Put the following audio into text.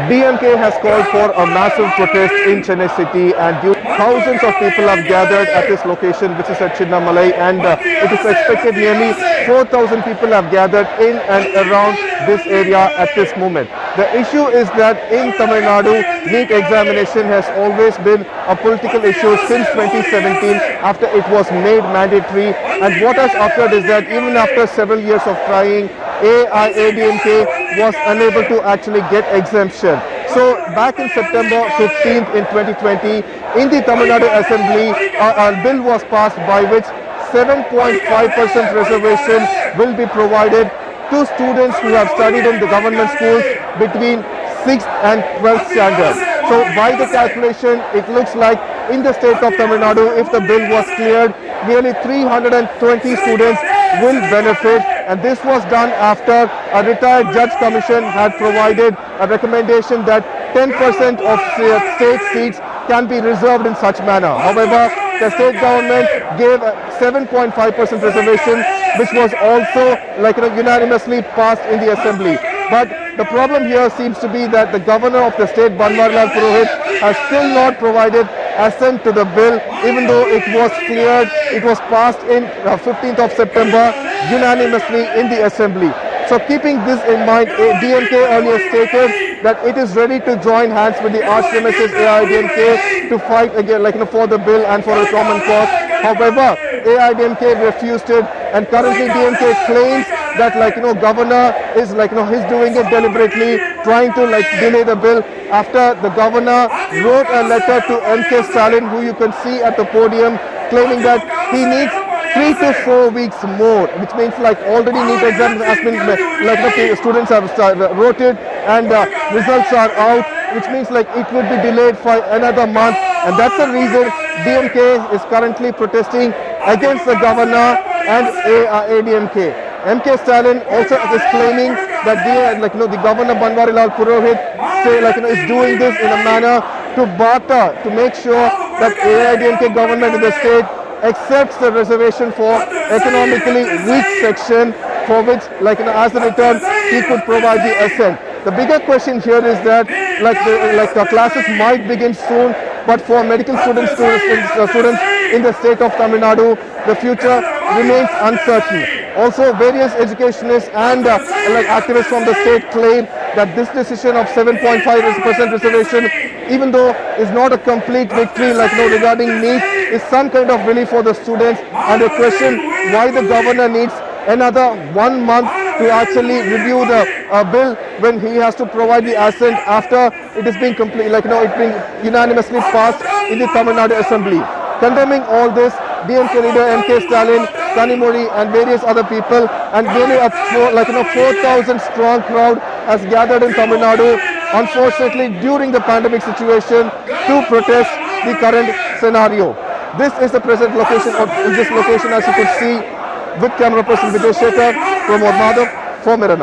DMK has called for a massive protest in Chennai city, and thousands of people have gathered at this location, which is at Chinnamalai, and it is expected nearly 4,000 people have gathered in and around this area at this moment. The issue is that in Tamil Nadu, NEET examination has always been a political issue since 2017 after it was made mandatory, and what has occurred is that even after several years of trying, AIADMK was unable to actually get exemption. So back in September 15th in 2020, in the Tamil Nadu Assembly, a bill was passed by which 7.5% reservation will be provided to students who have studied in the government schools between 6th and 12th standard. So by the calculation, it looks like in the state of Tamil Nadu, if the bill was cleared, nearly 320 students will benefit, and this was done after a retired judge commission had provided a recommendation that 10% of state seats can be reserved in such manner. However, the state government gave a 7.5% reservation, which was also unanimously passed in the assembly. But the problem here seems to be that the governor of the state, Banwarilal Purohit, has still not provided assent to the bill, even though it was cleared. It was passed in 15th of September unanimously in the assembly. So keeping this in mind, DMK earlier stated that it is ready to join hands with the arch nemesis AIADMK to fight again, for the bill and for a common cause. However, AIADMK refused it, and currently DMK claims that governor is he's doing it deliberately, trying to delay the bill after the governor wrote a letter to MK Stalin, who you can see at the podium, claiming that he needs 3 to 4 weeks more, which means already NEET exams has been the students have wrote it and results are out, which means it would be delayed for another month, and that's the reason DMK is currently protesting against the governor and AIADMK. MK Stalin also is claiming that the governor Banwarilal Purohit is doing this in a manner to barter, to make sure that AIADMK government in the state accepts the reservation for economically weak section, for which as a return he could provide the assent. The bigger question here is that the classes might begin soon, but for medical students in the state of Tamil Nadu, the future remains uncertain. Also, various educationists and activists from the state claim that this decision of 7.5% reservation, even though is not a complete victory regarding NEET, is some kind of relief for the students, and they question why the governor needs another 1 month to actually review the bill when he has to provide the assent after it is being complete, it's being unanimously passed in the Tamil Nadu Assembly. Condemning all this, DMK leader MK Stalin, Kanimozhi and various other people, and nearly a 4,000 strong crowd has gathered in Tamil Nadu, unfortunately during the pandemic situation, to protest the current scenario. This is the present location of this location, as you could see, with camera person Vijay Shekhar, Pramod Madhav for Mirror Now.